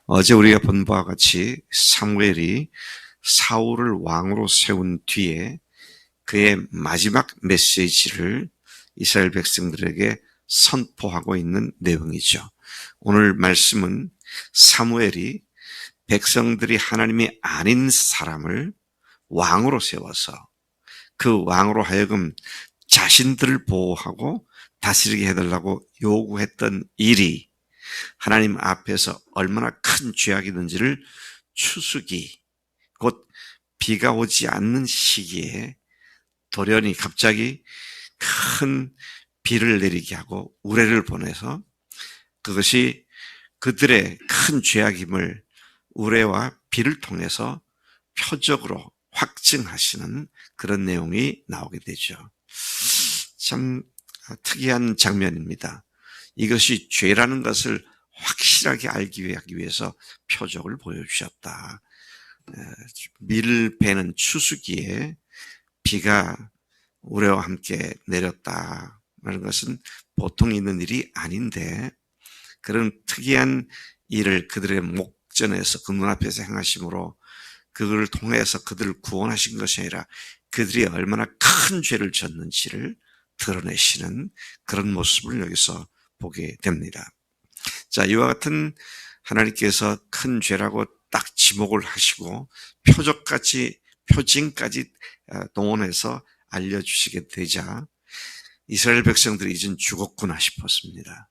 어제 우리가 본 바와 같이 사무엘이 사울을 왕으로 세운 뒤에 그의 마지막 메시지를 이스라엘 백성들에게 선포하고 있는 내용이죠. 오늘 말씀은 사무엘이 백성들이 하나님이 아닌 사람을 왕으로 세워서 그 왕으로 하여금 자신들을 보호하고 다스리게 해달라고 요구했던 일이 하나님 앞에서 얼마나 큰 죄악이든지를 추수기, 곧 비가 오지 않는 시기에 돌연히 갑자기 큰 비를 내리게 하고 우레를 보내서 그것이 그들의 큰 죄악임을 우레와 비를 통해서 표적으로 확증하시는 그런 내용이 나오게 되죠. 참 특이한 장면입니다. 이것이 죄라는 것을 확실하게 알기 위해서 표적을 보여주셨다. 밀을 베는 추수기에 비가 우레와 함께 내렸다 하는 것은 보통 있는 일이 아닌데 그런 특이한 일을 그들의 목전에서 그 눈앞에서 행하심으로 그걸 통해서 그들을 구원하신 것이 아니라 그들이 얼마나 큰 죄를 졌는지를 드러내시는 그런 모습을 여기서 보게 됩니다. 자, 이와 같은 하나님께서 큰 죄라고 딱 지목을 하시고 표징까지 동원해서 알려주시게 되자 이스라엘 백성들이 이젠 죽었구나 싶었습니다.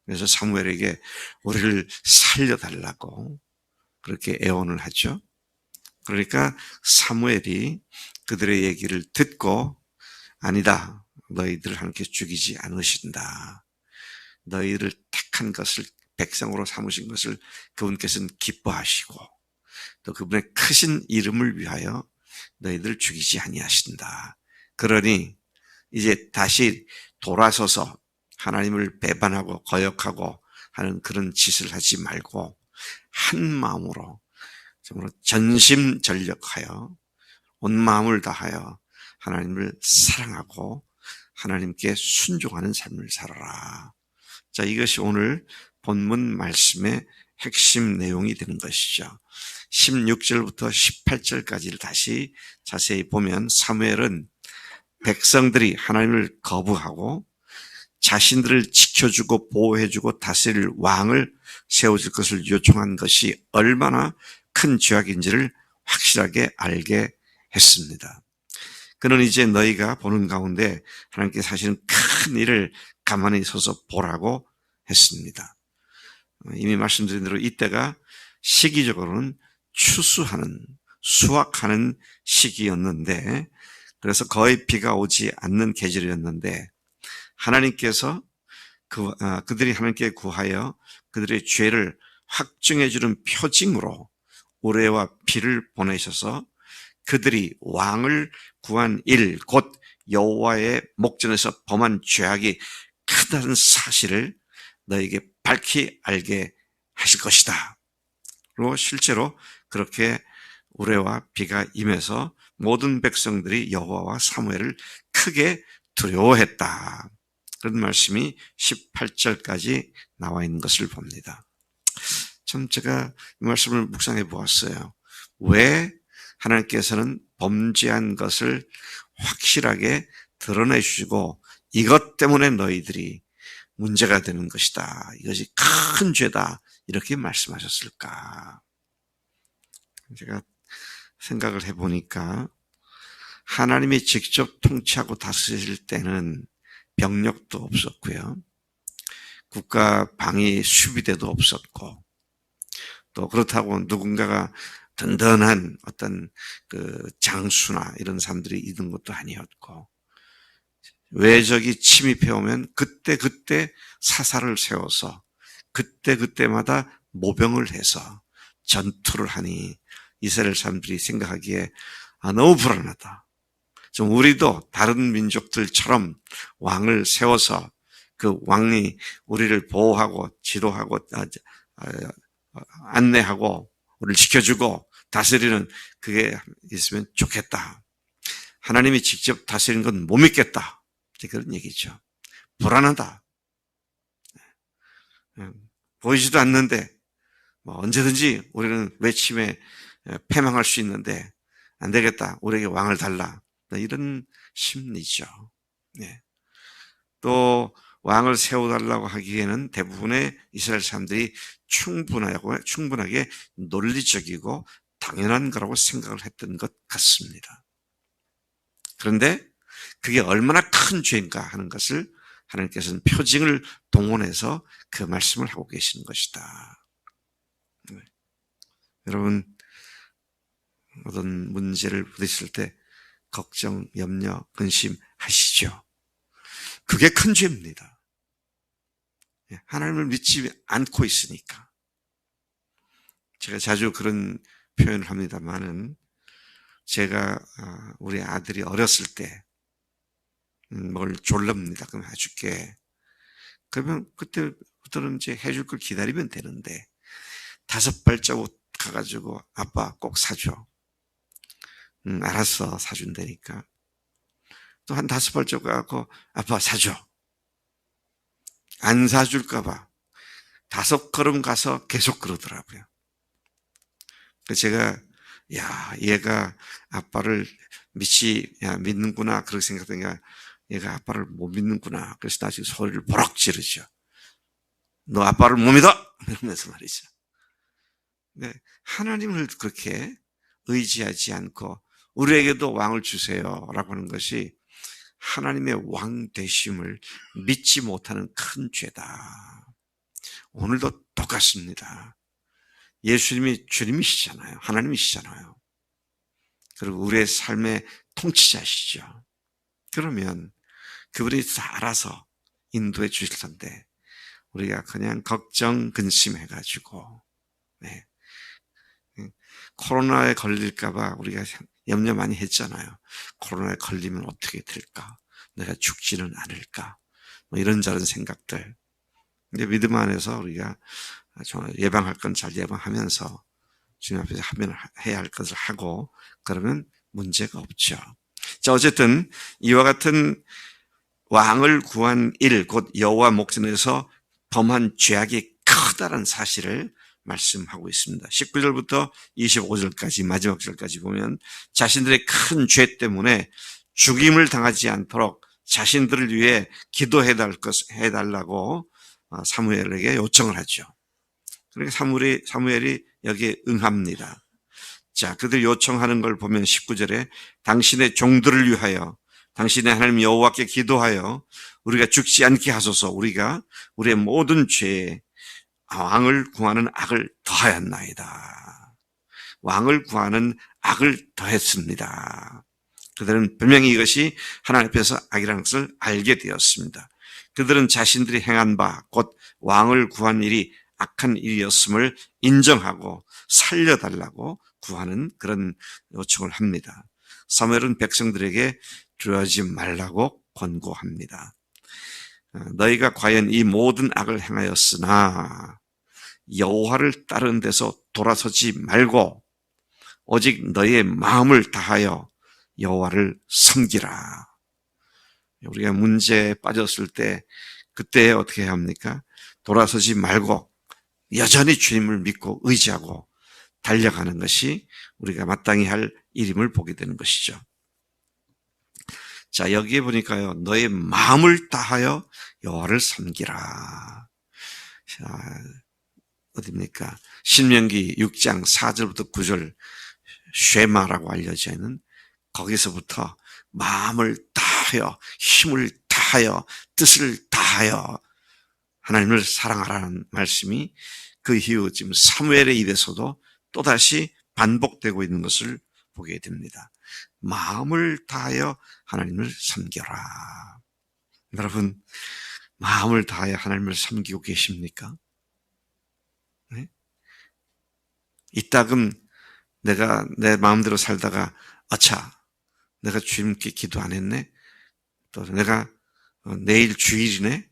그래서 사무엘에게 우리를 살려달라고 그렇게 애원을 하죠. 그러니까 사무엘이 그들의 얘기를 듣고 아니다, 너희들을 하나님께서 죽이지 않으신다. 너희를 택한 것을 백성으로 삼으신 것을 그분께서는 기뻐하시고 또 그분의 크신 이름을 위하여 너희들을 죽이지 아니하신다. 그러니 이제 다시 돌아서서 하나님을 배반하고 거역하고 하는 그런 짓을 하지 말고 한 마음으로 정말 전심전력하여 온 마음을 다하여 하나님을 사랑하고 하나님께 순종하는 삶을 살아라. 자, 이것이 오늘 본문 말씀의 핵심 내용이 되는 것이죠. 16절부터 18절까지를 다시 자세히 보면 사무엘은 백성들이 하나님을 거부하고 자신들을 지켜주고 보호해주고 다스릴 왕을 세워줄 것을 요청한 것이 얼마나 큰 죄악인지를 확실하게 알게 했습니다. 그는 이제 너희가 보는 가운데 하나님께서 하시는 큰 일을 가만히 서서 보라고 했습니다. 이미 말씀드린 대로 이때가 시기적으로는 추수하는, 수확하는 시기였는데 그래서 거의 비가 오지 않는 계절이었는데 하나님께서 그들이 하나님께 구하여 그들의 죄를 확증해 주는 표징으로 우레와 비를 보내셔서 그들이 왕을 구한 일, 곧 여호와의 목전에서 범한 죄악이 크다는 사실을 너에게 밝히 알게 하실 것이다. 그리고 실제로 그렇게 우레와 비가 임해서 모든 백성들이 여호와와 사무엘을 크게 두려워했다. 그런 말씀이 18절까지 나와 있는 것을 봅니다. 참 제가 이 말씀을 묵상해 보았어요. 왜 하나님께서는 범죄한 것을 확실하게 드러내 주시고 이것 때문에 너희들이 문제가 되는 것이다. 이것이 큰 죄다. 이렇게 말씀하셨을까? 제가 생각을 해보니까 하나님이 직접 통치하고 다스릴 때는 병력도 없었고요. 국가 방위 수비대도 없었고 또 그렇다고 누군가가 든든한 어떤 그 장수나 이런 사람들이 있는 것도 아니었고 외적이 침입해 오면 그때 사사를 세워서 그때마다 모병을 해서 전투를 하니 이스라엘 사람들이 생각하기에 너무 불안하다. 좀 우리도 다른 민족들처럼 왕을 세워서 그 왕이 우리를 보호하고 지도하고 안내하고 우리를 지켜주고 다스리는 그게 있으면 좋겠다. 하나님이 직접 다스리는 건 못 믿겠다. 그런 얘기죠. 불안하다. 보이지도 않는데 뭐 언제든지 우리는 외침에 패망할 수 있는데 안 되겠다. 우리에게 왕을 달라. 이런 심리죠. 네. 또 왕을 세워달라고 하기에는 대부분의 이스라엘 사람들이 충분하게 논리적이고 당연한 거라고 생각을 했던 것 같습니다. 그런데 그게 얼마나 큰 죄인가 하는 것을 하나님께서는 표징을 동원해서 그 말씀을 하고 계시는 것이다. 네. 여러분, 어떤 문제를 부딪힐 때 걱정, 염려, 근심하시죠. 그게 큰 죄입니다. 하나님을 믿지 않고 있으니까. 제가 자주 그런 표현을 합니다만은 제가 우리 아들이 어렸을 때 뭘 졸랍니다. 그럼 해줄게. 그러면 그때부터는 이제 해줄 걸 기다리면 되는데 5발자국 가가지고 아빠 꼭 사줘. 알았어, 사준다니까. 또 한 5발자국 가고 아빠 사줘. 안 사줄까봐 5걸음 가서 계속 그러더라고요. 그래서 제가 얘가 아빠를 믿는구나 그렇게 생각하니까 얘가 아빠를 못 믿는구나. 그래서 나중에 소리를 버럭 지르죠. 너 아빠를 못 믿어? 이러면서 말이죠. 네, 하나님을 그렇게 의지하지 않고 우리에게도 왕을 주세요 라고 하는 것이 하나님의 왕 되심을 믿지 못하는 큰 죄다. 오늘도 똑같습니다. 예수님이 주님이시잖아요. 하나님이시잖아요. 그리고 우리의 삶의 통치자시죠. 그러면 그분이 다 알아서 인도해 주실 텐데 우리가 그냥 걱정 근심해가지고 네. 코로나에 걸릴까봐 우리가 염려 많이 했잖아요. 코로나에 걸리면 어떻게 될까? 내가 죽지는 않을까? 뭐 이런저런 생각들. 근데 믿음 안에서 우리가 예방할 건 잘 예방하면서 주님 앞에서 해야 할 것을 하고 그러면 문제가 없죠. 자, 어쨌든 이와 같은 왕을 구한 일, 곧 여호와 목전에서 범한 죄악이 크다는 사실을 말씀하고 있습니다. 19절부터 25절까지 마지막 절까지 보면 자신들의 큰 죄 때문에 죽임을 당하지 않도록 자신들을 위해 기도해달라고 사무엘에게 요청을 하죠. 그러니까 사무엘이 여기에 응합니다. 자, 그들 요청하는 걸 보면 19절에 당신의 종들을 위하여 당신의 하나님 여호와께 기도하여 우리가 죽지 않게 하소서. 우리가 우리의 모든 죄에 왕을 구하는 악을 더하였나이다. 왕을 구하는 악을 더했습니다. 그들은 분명히 이것이 하나님 앞에서 악이라는 것을 알게 되었습니다. 그들은 자신들이 행한 바 곧 왕을 구한 일이 악한 일이었음을 인정하고 살려달라고 구하는 그런 요청을 합니다. 사무엘은 백성들에게 두려워하지 말라고 권고합니다. 너희가 과연 이 모든 악을 행하였으나 여호와를 따르는 데서 돌아서지 말고 오직 너희의 마음을 다하여 여호와를 섬기라. 우리가 문제에 빠졌을 때 그때 어떻게 해야 합니까? 돌아서지 말고 여전히 주님을 믿고 의지하고 달려가는 것이 우리가 마땅히 할 일임을 보게 되는 것이죠. 자, 여기에 보니까요, 너의 마음을 다하여 여호와를 섬기라. 자, 어디입니까? 신명기 6장 4절부터 9절 쉐마라고 알려져 있는 거기서부터 마음을 다하여 힘을 다하여 뜻을 다하여 하나님을 사랑하라는 말씀이 그 이후 지금 사무엘의 입에서도 또다시 반복되고 있는 것을 보게 됩니다. 마음을 다하여 하나님을 섬겨라. 여러분, 마음을 다하여 하나님을 섬기고 계십니까? 네? 이따금 내가 내 마음대로 살다가 내가 주님께 기도 안 했네? 또 내가 내일 주일이네?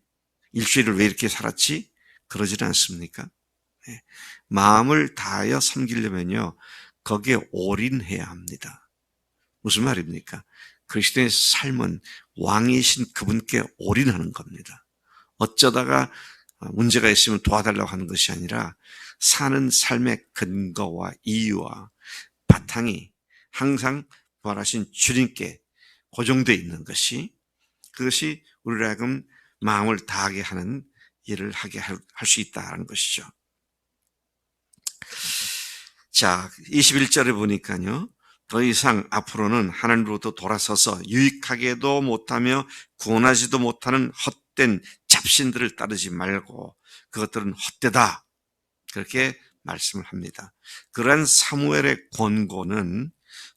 일주일을 왜 이렇게 살았지? 그러지는 않습니까? 네. 마음을 다하여 섬기려면요, 거기에 올인해야 합니다. 무슨 말입니까? 그리스도의 삶은 왕이신 그분께 올인하는 겁니다. 어쩌다가 문제가 있으면 도와달라고 하는 것이 아니라 사는 삶의 근거와 이유와 바탕이 항상 부활하신 주님께 고정되어 있는 것이, 그것이 우리를 하여금 마음을 다하게 하는 일을 하게 할 수 있다는 것이죠. 자, 21절에 보니까요, 더 이상 앞으로는 하나님으로부터 돌아서서 유익하게도 못하며 구원하지도 못하는 헛된 잡신들을 따르지 말고 그것들은 헛되다, 그렇게 말씀을 합니다. 그러한 사무엘의 권고는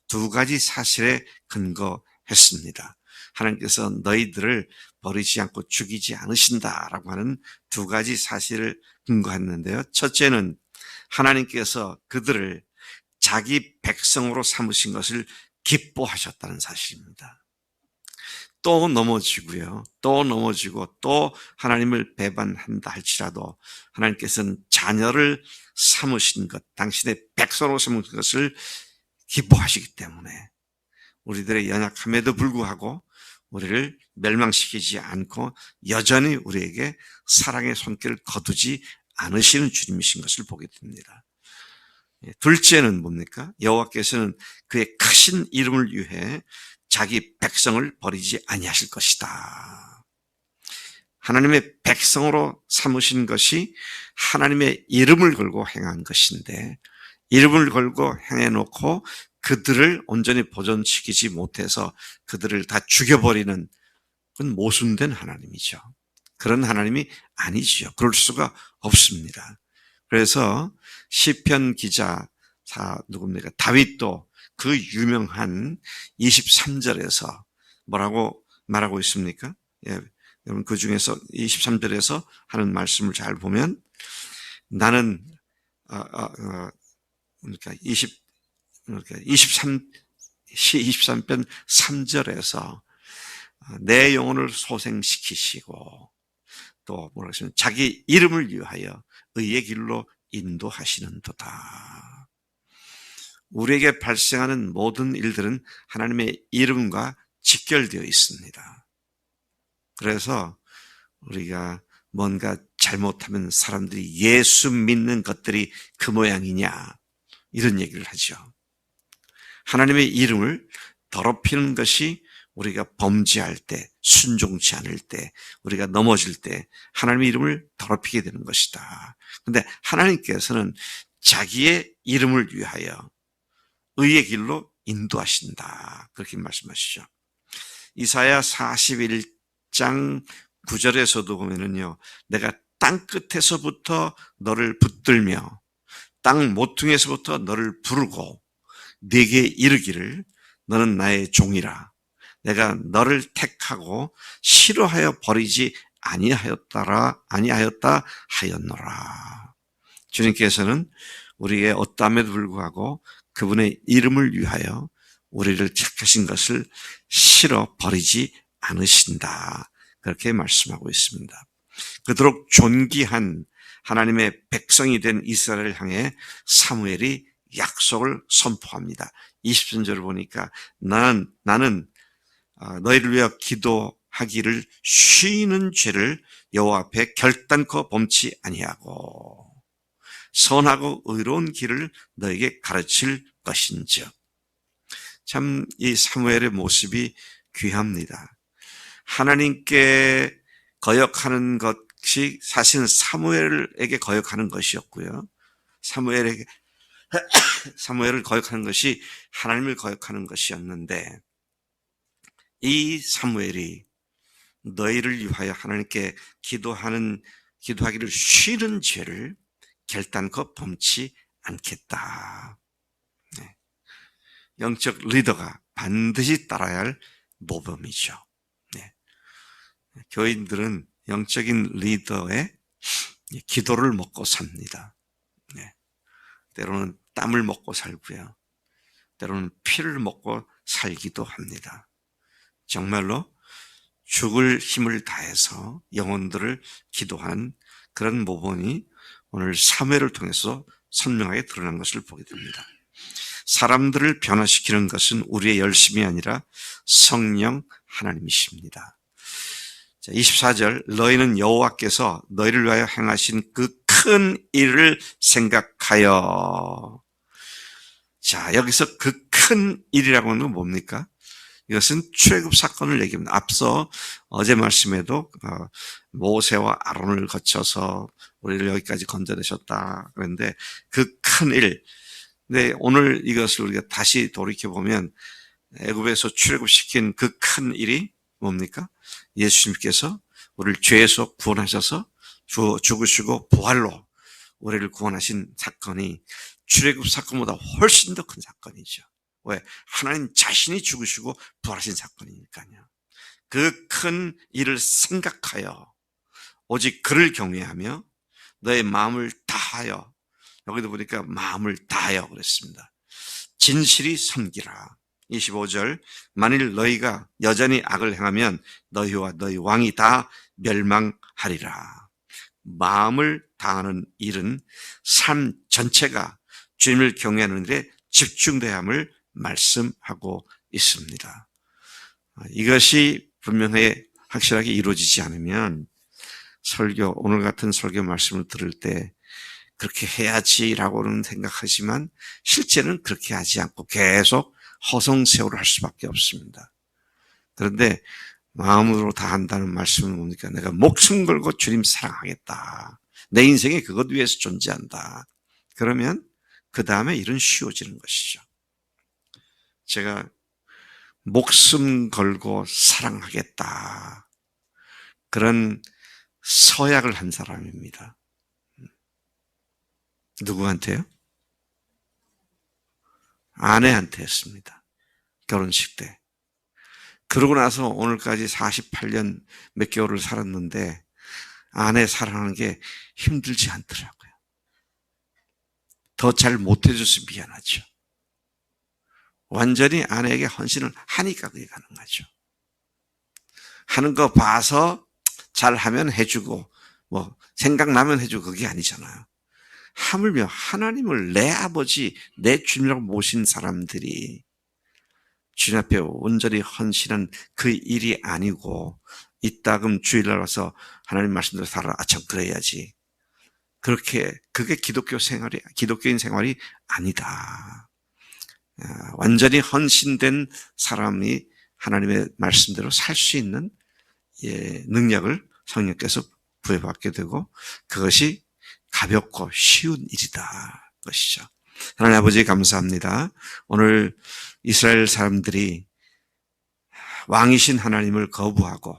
두 가지 사실에 근거했습니다. 하나님께서 너희들을 버리지 않고 죽이지 않으신다라고 하는 두 가지 사실을 근거했는데요. 첫째는 하나님께서 그들을 자기 백성으로 삼으신 것을 기뻐하셨다는 사실입니다. 또 넘어지고요, 또 넘어지고 또 하나님을 배반한다 할지라도 하나님께서는 자녀를 삼으신 것, 당신의 백성으로 삼으신 것을 기뻐하시기 때문에 우리들의 연약함에도 불구하고 우리를 멸망시키지 않고 여전히 우리에게 사랑의 손길을 거두지 않으시는 주님이신 것을 보게 됩니다. 둘째는 뭡니까? 여호와께서는 그의 크신 이름을 위해 자기 백성을 버리지 아니하실 것이다. 하나님의 백성으로 삼으신 것이 하나님의 이름을 걸고 행한 것인데, 이름을 걸고 행해놓고 그들을 온전히 보존시키지 못해서 그들을 다 죽여버리는, 그건 모순된 하나님이죠. 그런 하나님이 아니지요. 그럴 수가 없습니다. 그래서 시편 기자 누굽니까? 다윗도 그 유명한 23절에서 뭐라고 말하고 있습니까? 예, 여러분 그 중에서 23절에서 하는 말씀을 잘 보면, 나는 그러니까 23편 3절에서 내 영혼을 소생시키시고 또 뭐라고 하시면 자기 이름을 위하여 의의 길로 인도하시는도다. 우리에게 발생하는 모든 일들은 하나님의 이름과 직결되어 있습니다. 그래서 우리가 뭔가 잘못하면 사람들이 예수 믿는 것들이 그 모양이냐, 이런 얘기를 하죠. 하나님의 이름을 더럽히는 것이 우리가 범죄할 때, 순종치 않을 때, 우리가 넘어질 때 하나님의 이름을 더럽히게 되는 것이다. 그런데 하나님께서는 자기의 이름을 위하여 의의 길로 인도하신다, 그렇게 말씀하시죠. 이사야 41장 9절에서도 보면은요, 내가 땅 끝에서부터 너를 붙들며 땅 모퉁이에서부터 너를 부르고 네게 이르기를 너는 나의 종이라. 내가 너를 택하고 싫어하여 버리지 아니하였다 하였노라. 주님께서는 우리의 어떠함에도 불구하고 그분의 이름을 위하여 우리를 택하신 것을 싫어 버리지 않으신다, 그렇게 말씀하고 있습니다. 그토록 존귀한 하나님의 백성이 된 이스라엘을 향해 사무엘이 약속을 선포합니다. 23절을 보니까 나는 너희를 위하여 기도하기를 쉬는 죄를 여호와 앞에 결단코 범치 아니하고 선하고 의로운 길을 너에게 가르칠 것인즉. 참 이 사무엘의 모습이 귀합니다. 하나님께 거역하는 것이 사실은 사무엘에게 거역하는 것이었고요, 사무엘을 거역하는 것이 하나님을 거역하는 것이었는데, 이 사무엘이 너희를 위하여 하나님께 기도하기를 쉬는 죄를 결단코 범치 않겠다. 네. 영적 리더가 반드시 따라야 할 모범이죠. 네. 교인들은 영적인 리더의 기도를 먹고 삽니다. 네. 때로는 땀을 먹고 살고요, 때로는 피를 먹고 살기도 합니다. 정말로 죽을 힘을 다해서 영혼들을 기도하는 그런 모범이 오늘 사무엘을 통해서 선명하게 드러난 것을 보게 됩니다. 사람들을 변화시키는 것은 우리의 열심이 아니라 성령 하나님이십니다. 자, 24절 너희는 여호와께서 너희를 위하여 행하신 그 큰 일을 생각하여. 자, 여기서 그 큰 일이라고 하는 건 뭡니까? 이것은 출애굽 사건을 얘기합니다. 앞서 어제 말씀에도 모세와 아론을 거쳐서 우리를 여기까지 건져내셨다 그런데 그 큰 일. 근데 오늘 이것을 우리가 다시 돌이켜보면 애굽에서 출애굽시킨 그 큰 일이 뭡니까? 예수님께서 우리를 죄에서 구원하셔서 죽으시고 부활로 우리를 구원하신 사건이 출애굽 사건보다 훨씬 더 큰 사건이죠. 왜? 하나님 자신이 죽으시고 부활하신 사건이니까요. 그 큰 일을 생각하여 오직 그를 경외하며 너의 마음을 다하여, 여기도 보니까 마음을 다하여 그랬습니다. 진실이 섬기라. 25절 만일 너희가 여전히 악을 행하면 너희와 너희 왕이 다 멸망하리라. 마음을 다하는 일은 삶 전체가 주님을 경외하는 일에 집중돼야 함을 말씀하고 있습니다. 이것이 분명히 확실하게 이루어지지 않으면 오늘 같은 설교 말씀을 들을 때 그렇게 해야지라고는 생각하지만 실제는 그렇게 하지 않고 계속 허송세월을 할 수밖에 없습니다. 그런데 마음으로 다한다는 말씀은 뭡니까? 내가 목숨 걸고 주님 사랑하겠다. 내 인생에 그것 위해서 존재한다. 그러면 그 다음에 일은 쉬워지는 것이죠. 제가 목숨 걸고 사랑하겠다. 그런 서약을 한 사람입니다. 누구한테요? 아내한테 했습니다. 결혼식 때. 그러고 나서 오늘까지 48년 몇 개월을 살았는데 아내 사랑하는 게 힘들지 않더라고요. 더 잘 못해줘서 미안하죠. 완전히 아내에게 헌신을 하니까 그게 가능하죠. 하는 거 봐서 잘하면 해주고 생각나면 해주고 그게 아니잖아요. 하물며 하나님을 내 아버지, 내 주님이라고 모신 사람들이 주님 앞에 온전히 헌신한 그 일이 아니고 이따금 주일날 와서 하나님 말씀대로 살아라. 참 그래야지. 그게 기독교인 생활이 아니다. 완전히 헌신된 사람이 하나님의 말씀대로 살 수 있는 능력을 성령께서 부여받게 되고 그것이 가볍고 쉬운 일이다. 것이죠. 하나님 아버지 감사합니다. 오늘 이스라엘 사람들이 왕이신 하나님을 거부하고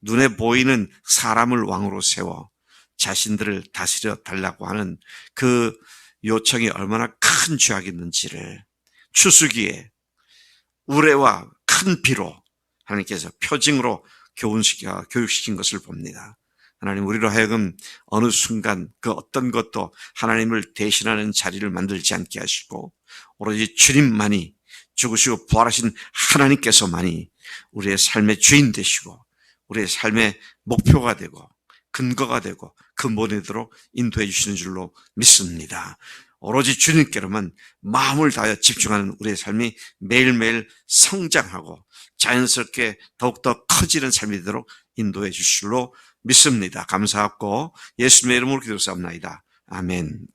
눈에 보이는 사람을 왕으로 세워 자신들을 다스려 달라고 하는 그 요청이 얼마나 큰 죄악이었는지를 추수기에 우레와 큰 비로 하나님께서 표징으로 교육시킨 것을 봅니다. 하나님 우리로 하여금 어느 순간 그 어떤 것도 하나님을 대신하는 자리를 만들지 않게 하시고 오로지 주님만이 죽으시고 부활하신 하나님께서만이 우리의 삶의 주인 되시고 우리의 삶의 목표가 되고 근거가 되고 근본이 되도록 인도해 주시는 줄로 믿습니다. 오로지 주님께로만 마음을 다하여 집중하는 우리의 삶이 매일매일 성장하고 자연스럽게 더욱더 커지는 삶이 되도록 인도해 주실 줄로 믿습니다. 감사하고 예수님의 이름으로 기도하옵나이다. 아멘.